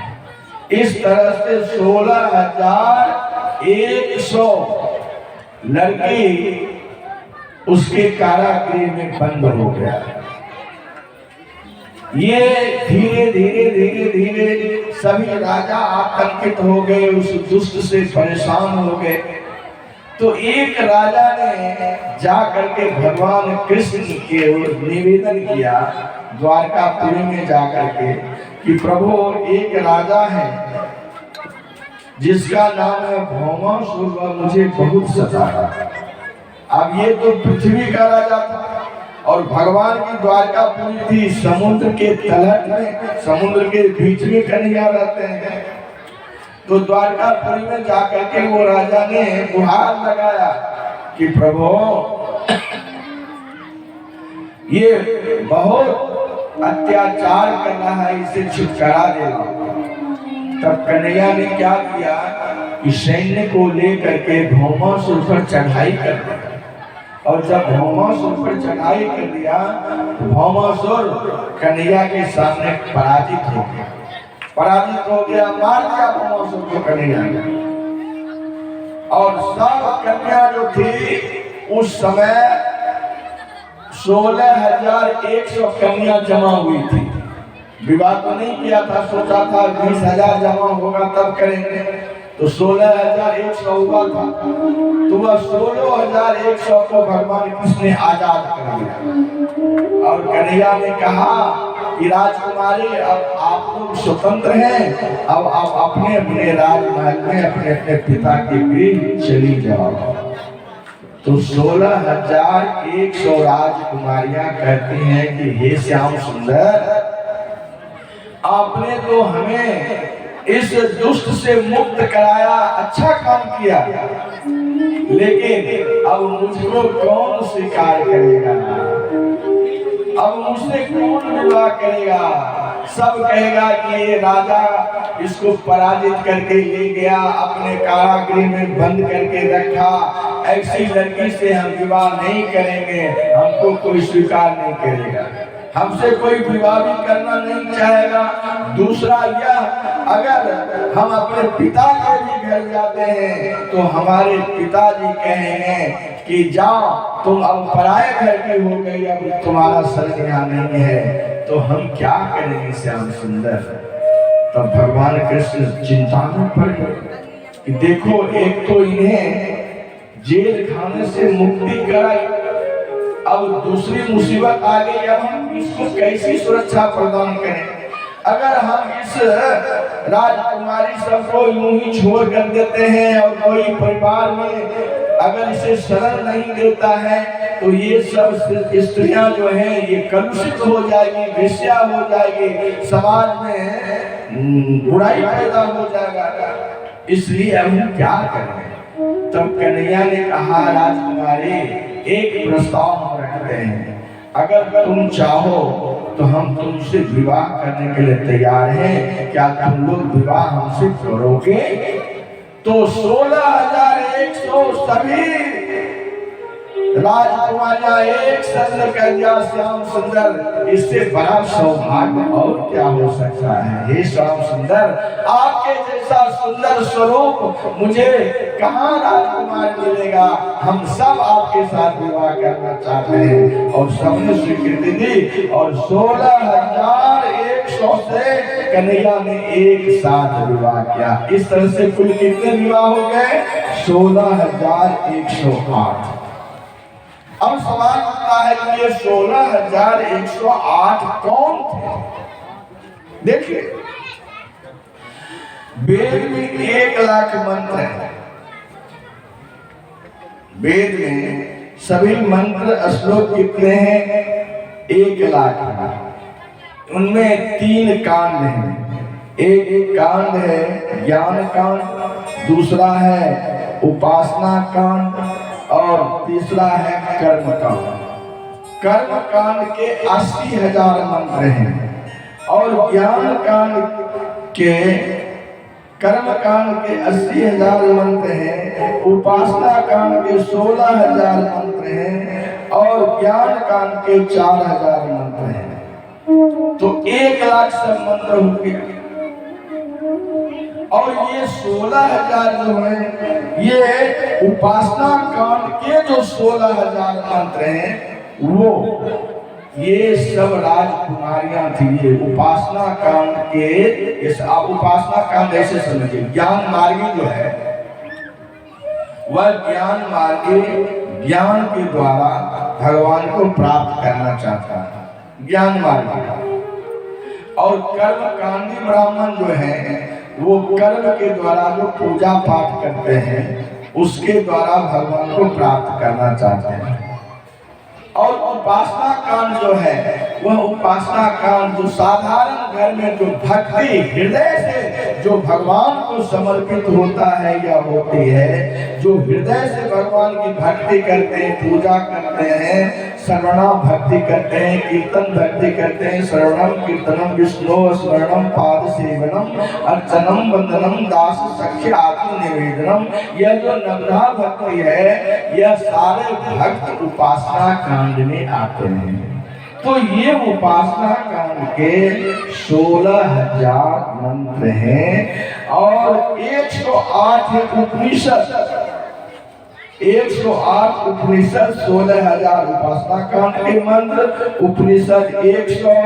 इस तरह से 16,100 लड़की उसके कारागृह में बंद हो गया। ये धीरे धीरे धीरे धीरे सभी राजा आतंकित हो गए, उस दुष्ट से परेशान हो गए। तो एक राजा ने जा करके भगवान कृष्ण के निवेदन किया द्वारकापुरी में जाकर के कि प्रभु, एक राजा है जिसका नाम है भौमासुर, वह मुझे बहुत सताता है। अब ये तो पृथ्वी का राजा था और भगवान की द्वारकापुरी थी समुद्र के तलहट में, समुद्र के बीच में कन्हैया रहते हैं। तो द्वारकापुरी में जाकर के वो राजा ने गुहार लगाया कि प्रभु, ये बहुत अत्याचार कर रहा है, इसे छुटकारा देना। तब कन्हैया ने क्या किया कि सैन्य को लेकर के भौमासुर पर चढ़ाई कर दिया और जब भौमासुर पर चढ़ाई कर दिया तो भौमासुर कन्हैया के सामने पराजित हो गया, मार दिया भौमासुर को कन्हैया ने। और सब कन्या जो थी उस समय 16,100 कन्या जमा हुई थी। विवाह तो नहीं किया था, सोचा था 20,000 जमा होगा तब करेंगे, तो 16,100 हुआ था। तो वह 16,100 को भगवान कृष्ण ने आजाद कर दिया और कन्हैया ने कहा कि राजकुमारी, अब आप लोग स्वतंत्र हैं, अब आप अपने अपने राजमहल में अपने अपने पिता के गृह चली जाओ। तो 16,100 राजकुमारियां कहती हैं कि हे श्याम सुंदर, आपने तो हमें इस दुष्ट से मुक्त कराया, अच्छा काम किया, लेकिन अब मुझको कौन स्वीकार करेगा? अब मुझसे कौन विवाह करेगा? सब कहेगा कि ये राजा इसको पराजित करके ले गया, अपने कारागृह में बंद करके रखा, ऐसी लड़की से हम विवाह नहीं करेंगे, हमको कोई स्वीकार नहीं करेगा, हमसे कोई विवाह भी करना नहीं चाहेगा। दूसरा यह, अगर हम अपने पिता के भी घर जाते हैं तो हमारे पिताजी कहेंगे कि जाओ, तुम अब पराये घर की हो गई, अब तुम्हारा शरण यहाँ नहीं है, तो हम क्या करेंगे श्याम सुंदर? तब भगवान कृष्ण चिंता में पड़ गए कि देखो, एक तो इन्हें जेल खाने से मुक्ति कराई, अब दूसरी मुसीबत आ गई, अब हम इसको कैसी सुरक्षा प्रदान करें? अगर हम इस राजकुमारी सबको यूं ही छोड़ कर देते हैं और कोई परिवार में अगर इसे शरण नहीं देता है तो ये सब स्त्रियां जो हैं ये कलुषित हो जाएगी, वेश्या हो जाएगी, समाज में बुराई पैदा हो जाएगा, इसलिए अब हम क्या करें? तब कन्हैया ने कहा, राजकुमारी, एक प्रस्ताव हम रखते हैं, अगर तुम चाहो तो हम तुमसे विवाह करने के लिए तैयार हैं, क्या तुम लोग विवाह हमसे करोगे? तो 16,100 सभी राजकुमारियां एक संग कर दिया श्याम सुंदर, इससे बड़ा सौभाग्य और क्या हो सकता है। हे श्याम सुंदर, आपके जैसा सुंदर स्वरूप मुझे कहाँ राजकुमार मिलेगा। हम सब आपके साथ विवाह करना चाहते हैं। और सबने स्वीकृति दी और 16,100 से कन्हैया ने एक साथ विवाह किया। इस तरह से कुल कितने विवाह हो गए? 16,108। अब सवाल उठता है कि ये 16,108 कौन थे? देखिए, वेद में 1 लाख मंत्र है। वेद में सभी मंत्र श्लोक कितने हैं? 1 लाख है। उनमें 3 कांड हैं। एक कांड है ज्ञान कांड, दूसरा है उपासना कांड और तीसरा है कर्म कांड। कर्म कांड के 80,000 मंत्र हैं और ज्ञान कांड के कर्म कांड के 80,000 मंत्र हैं, उपासना कांड के 16,000 मंत्र हैं और ज्ञान कांड के 4,000 मंत्र हैं। तो 1 लाख सब मंत्र होंगे। और ये 16,000 जो है, ये उपासना कांड के जो 16,000 मंत्र हैं, वो ये सब राजकुमारियां थी। ये उपासना कांड के, आप उपासना कांड ऐसे समझिए, ज्ञान मार्गी जो है वह ज्ञान मार्गी ज्ञान के द्वारा भगवान को प्राप्त करना चाहता है, ज्ञान मार्गी। और कर्म कांडी ब्राह्मण जो है वो कर्म के द्वारा जो पूजा पाठ करते हैं उसके द्वारा भगवान को प्राप्त करना चाहते हैं। और उपासना कांड जो है वह उपासना कांड जो साधारण घर में जो भक्ति हृदय से जो भगवान को समर्पित होता है या होती है, जो हृदय से भगवान की भक्ति करते हैं, पूजा करते हैं, श्रवणा भक्ति करते हैं, कीर्तन भक्ति करते हैं, श्रवणम कीर्तनम विष्णु स्मरणम पाद सेवनम अर्चनम वंदनम दास सख्य आत्म निवेदनम, यह जो नवधा भक्ति है यह सारे भक्त उपासना कांड में आते हैं। तो ये उपासना कांड के 16,000 मंत्र हैं और 108 उपनिषद, 108 उपनिषद, 16,000 उपासना कांड के मंत्र, उपनिषद 100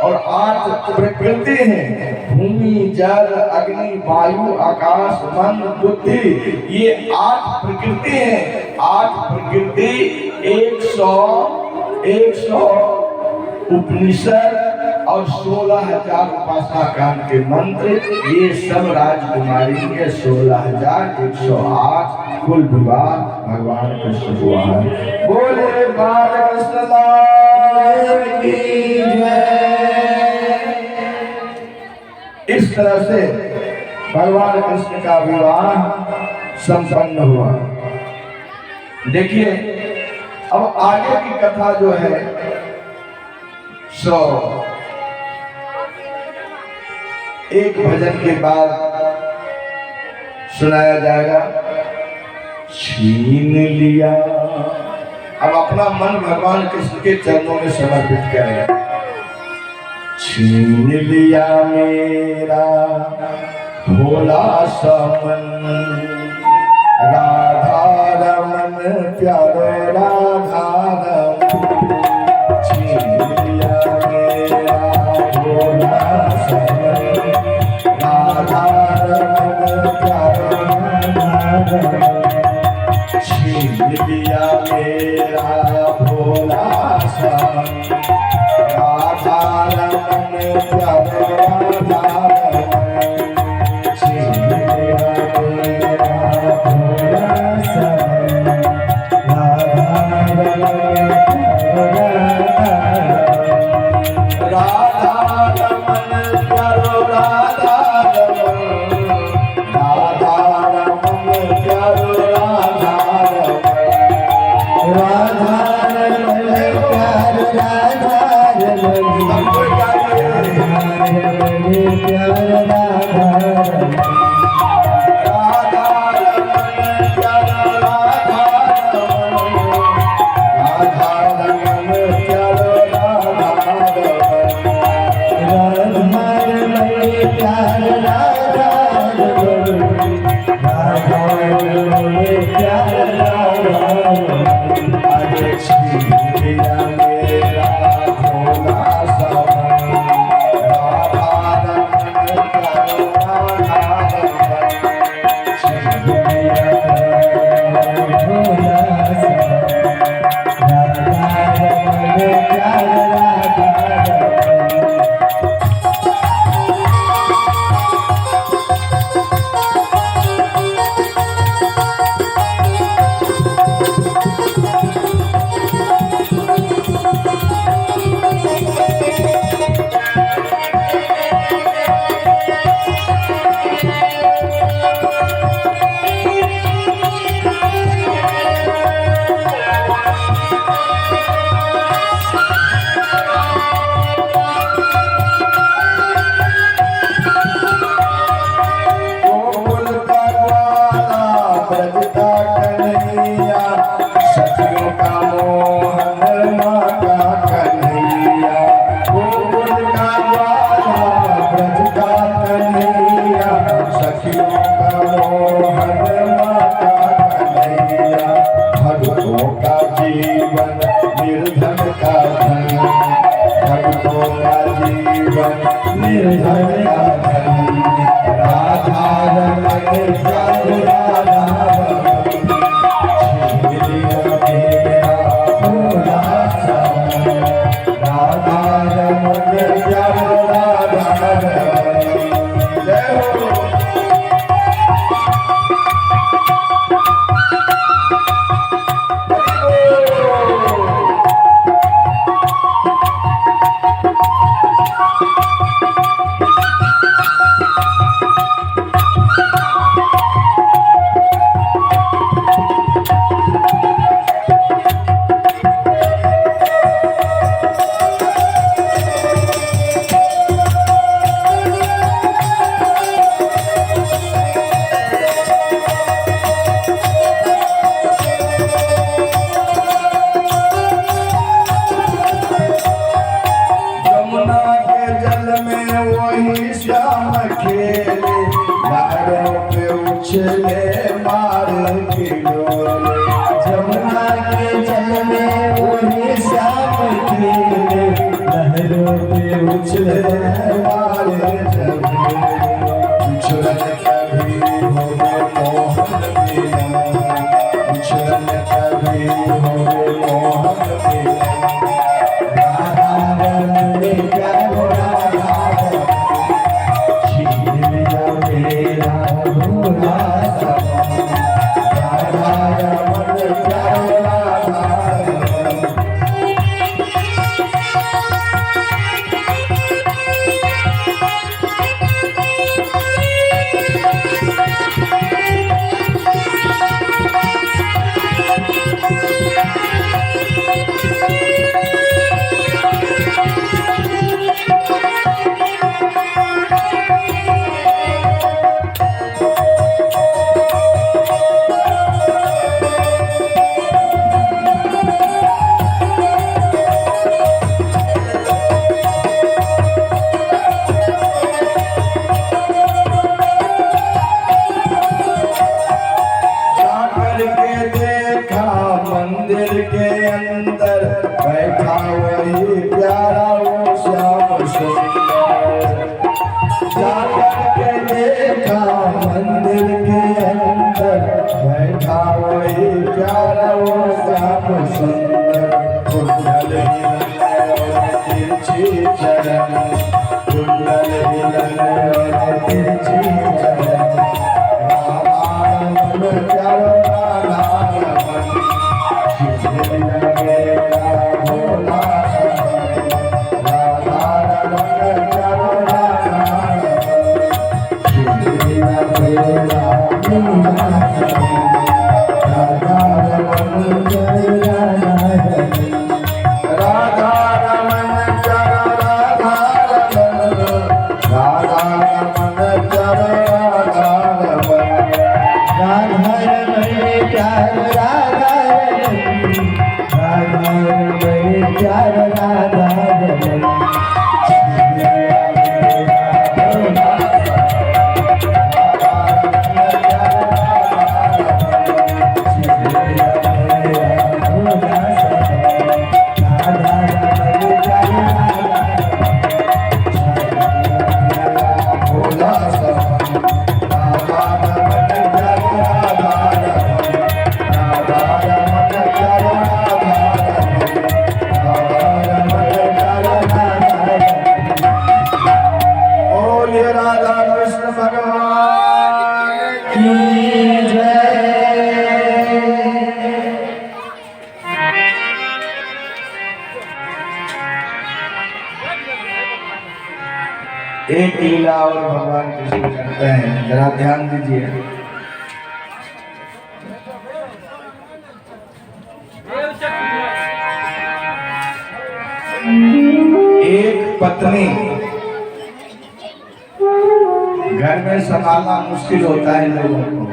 और 8 प्रकृति हैं, भूमि जल अग्नि वायु आकाश मन बुद्धि, ये 8 प्रकृति हैं। 8 प्रकृति 100 उपनिषद और 16,000 उपासना कांड के मंत्र, ये सब राजकुमारी के 16,108 कुल विवाह भगवान कृष्ण हुआ है। बोले बालकृष्ण लाल की जय। इस तरह से भगवान कृष्ण का विवाह संपन्न हुआ। देखिए, अब आगे की कथा जो है एक भजन के बाद सुनाया जाएगा। छीन लिया, अब अपना मन भगवान कृष्ण के चरणों में समर्पित करें। छीन लिया मेरा भोला सा मन, राधा रमन प्यारो राधा रमन, छीन लिया मेरा भोला सा मन, राधा रमन प्यारो राधा रमन, छीन लिया मेरा भोला सा मन, राधा रमन प्यारो राधा रमन, छीन लिया मेरा भोला सा मन, राधा रमन प्यारो राधा रमन, राधा रमन प्यारो राधा रमन, राधा रमन प्यारो राधा रमन, राधा रमन प्यारो एक लीला और भगवान कृष्ण करते हैं, जरा ध्यान दीजिए। एक पत्नी, घर में संभालना मुश्किल होता है लोगों को,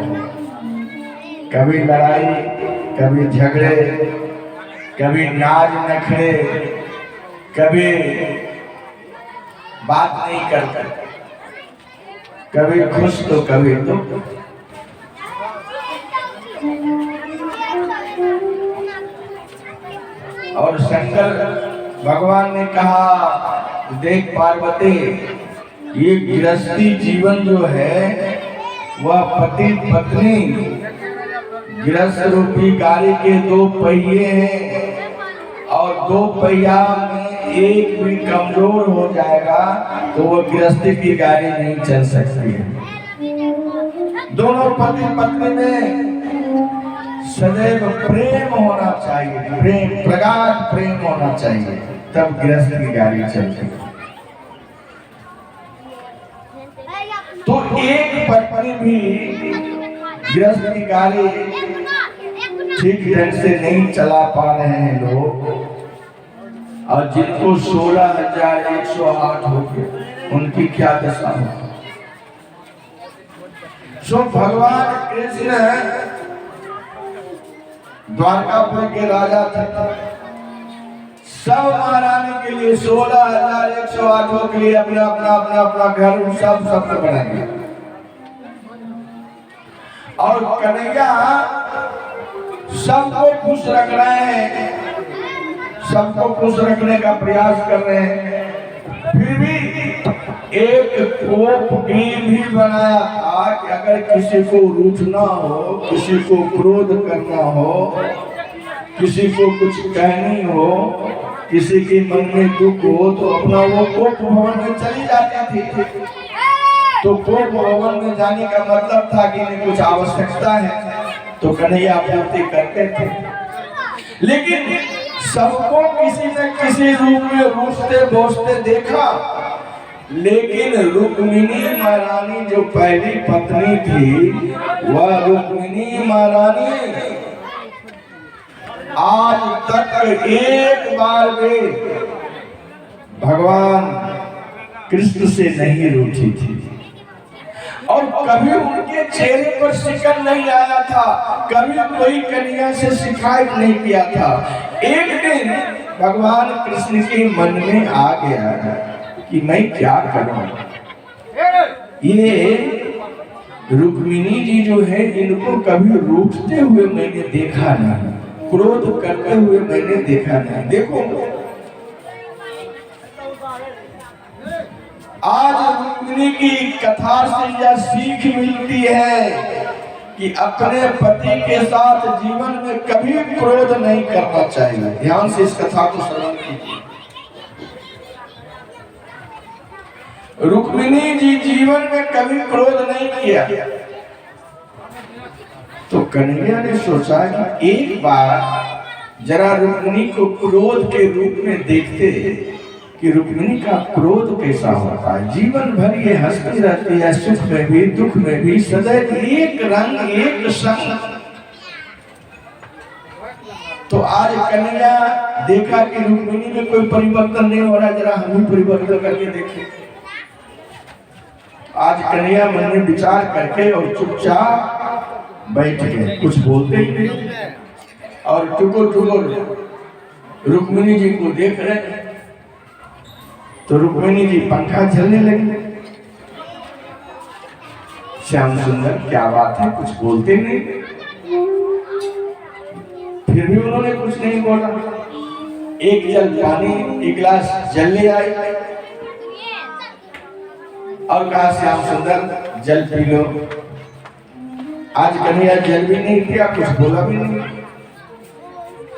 कभी लड़ाई, कभी झगड़े, कभी नाज नखरे, कभी बात नहीं करता, कभी खुश तो कभी दुख। और शंकर भगवान ने कहा, देख पार्वती, ये गृहस्थी जीवन जो है वह पति पत्नी गृहस्थ रूपी गाड़ी के दो पहिए हैं, और दो पहिया में एक भी कमजोर हो जाएगा तो वो गृहस्थी की गाड़ी नहीं चल सकती है। दोनों पति पत्नी में सदैव प्रेम होना चाहिए, प्रेम, प्रगाढ़ प्रेम होना चाहिए, तब गृहस्थ की गाड़ी चलती है। तो एक पत्नी भी गृहस्थ की गाड़ी ठीक ढंग से नहीं चला पा रहे हैं लोग, और जिनको 16,108 हो गए, उनकी क्या दशा होगी। सो भगवान कृष्ण द्वारकापुर के राजा थे, सब महारानी के लिए 16,108 के लिए अपना अपना अपना अपना घर सब बना दिया। और कन्हैया सबको खुश रख रहे हैं, सबको खुश रखने का प्रयास कर रहे हैं, फिर भी एक कोप भी बनाया था कि अगर किसी को रूठना हो, किसी को क्रोध करना हो, किसी को कुछ कहनी हो, किसी के मन में दुख हो, तो अपना वो कोप भवन में चली जाती थी। तो कोप भवन में जाने का मतलब था कि इन्हें कुछ आवश्यकता है, तो कन्हैया पूर्ति करते थे। लेकिन सबको किसी न किसी रूप में रूठते बोसते देखा, लेकिन रुक्मिणी महारानी जो पहली पत्नी थी, वह रुक्मिणी महारानी आज तक एक बार भी भगवान कृष्ण से नहीं रूठी थी, और कभी उनके चेहरे पर शिकन नहीं आया था, कभी कोई कन्या से शिकायत नहीं किया था। एक दिन भगवान कृष्ण के मन में आ गया कि मैं क्या करूं, ये रुक्मिणी जी जो है इनको कभी रूठते हुए मैंने देखा नहीं, क्रोध करते हुए मैंने देखा नहीं। देखो आज रुक्मिणी की कथा से यह सीख मिलती है कि अपने पति के साथ जीवन में कभी क्रोध नहीं करना चाहिए। ध्यान से इस कथा को श्रवण कीजिए। रुक्मिणी जी जीवन में कभी क्रोध नहीं किया, तो कन्हैया ने सोचा कि एक बार जरा रुक्मिणी को क्रोध के रूप में देखते कि रुक्मिणी का क्रोध कैसा होता है। जीवन भर ये हंसती रहती है, सुख में भी दुख में भी सदैव एक रंग एक संग। तो आज कन्हैया देखा कि रुक्मिणी में कोई परिवर्तन नहीं हो रहा, जरा हम भी परिवर्तन करके देखें। आज कन्हैया मन में विचार करके और चुपचाप बैठ गए, कुछ बोलते ही नहीं, और टुकुर टुकुर रुक्मिणी जी को देख रहे। तो रुक्मिणी जी पंखा झलने लगी। श्याम सुंदर क्या बात है, कुछ बोलते नहीं। फिर भी उन्होंने कुछ नहीं बोला। एक जल पानी, एक गिलास जल ले आई और कहा श्याम सुंदर जल पी लो। आज कन्हैया जल भी नहीं पिया, कुछ बोला भी नहीं।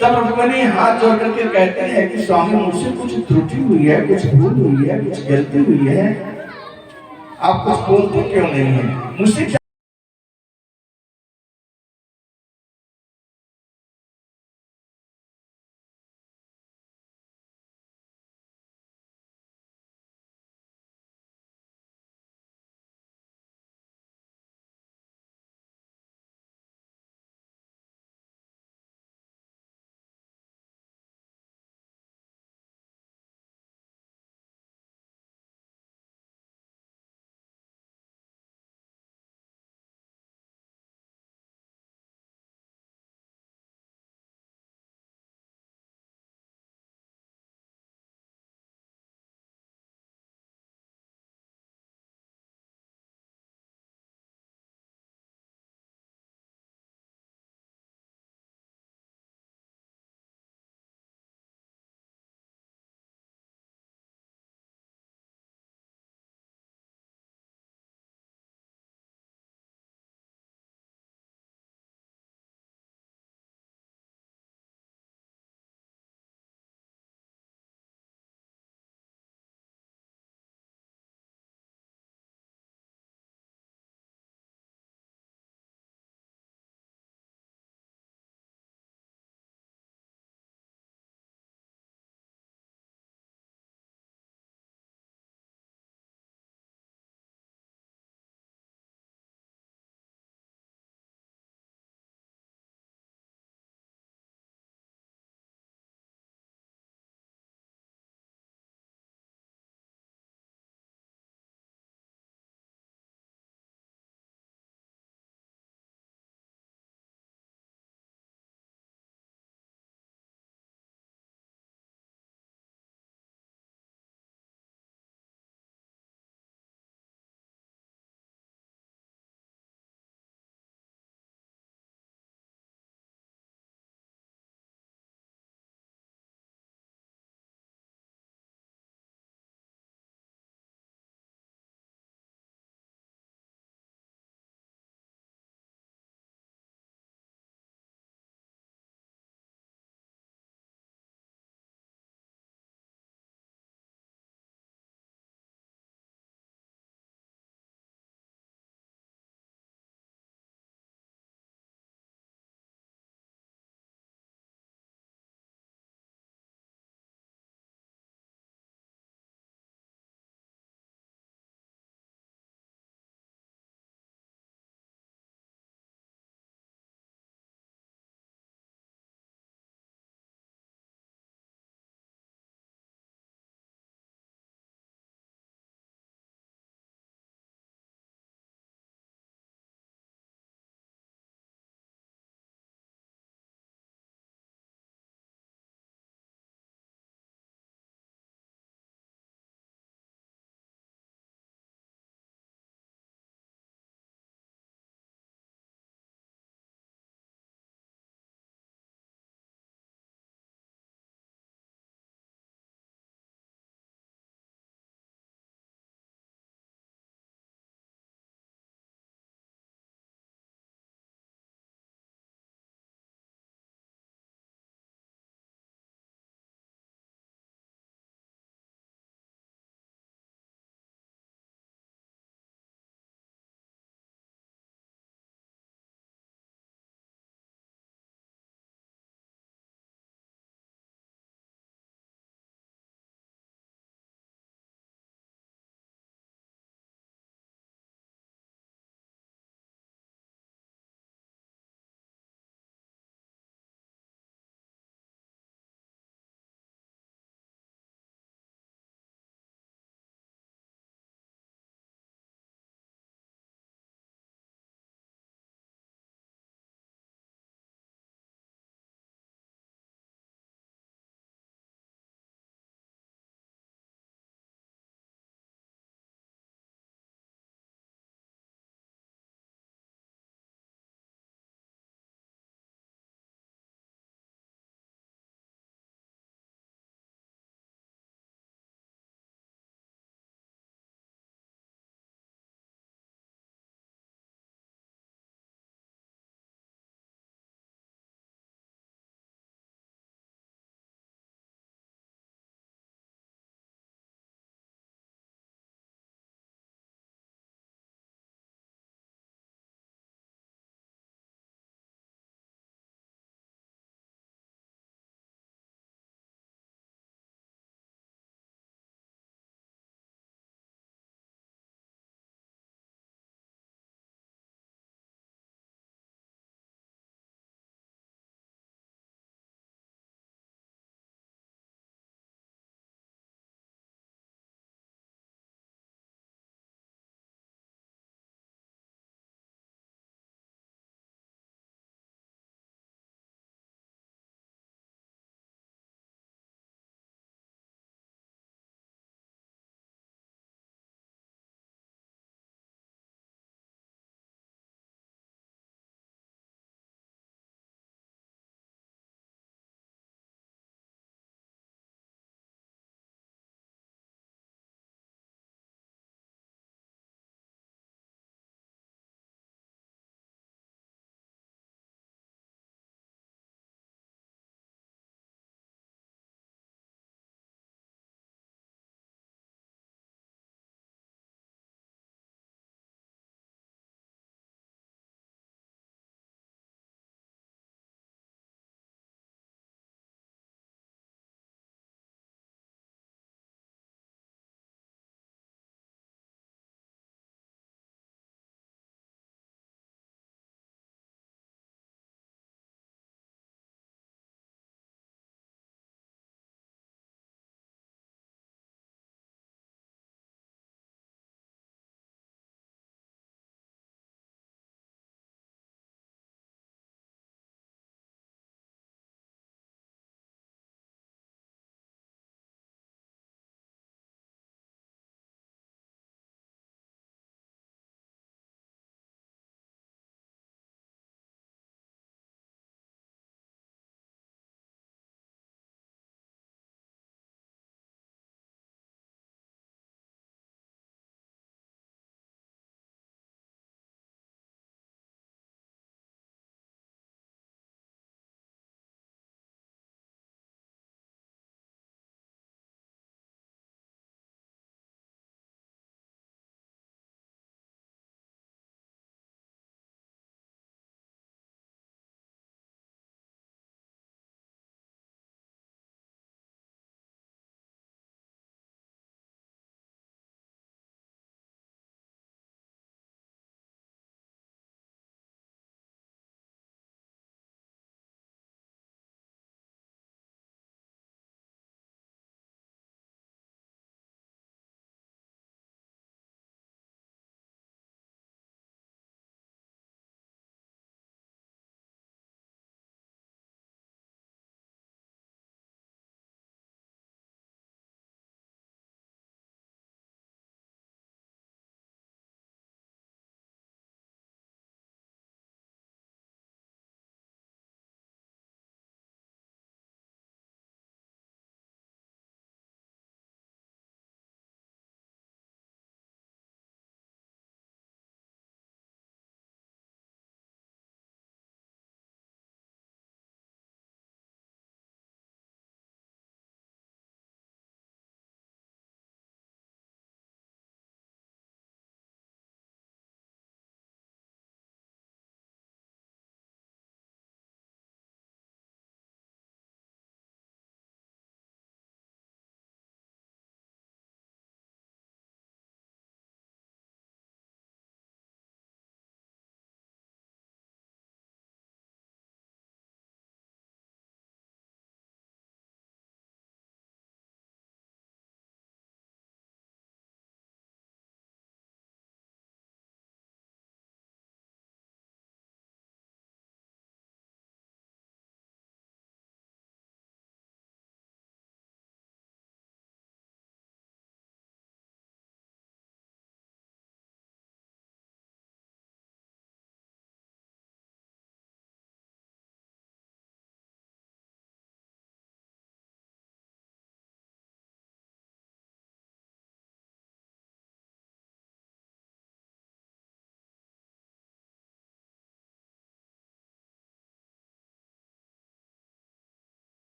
तब रुक्मिणी हाथ जोड़ करके कहते हैं कि स्वामी मुझसे कुछ त्रुटि हुई है, कुछ भूल हुई है, कुछ गलती हुई है, आप कुछ बोलते क्यों नहीं है मुझसे।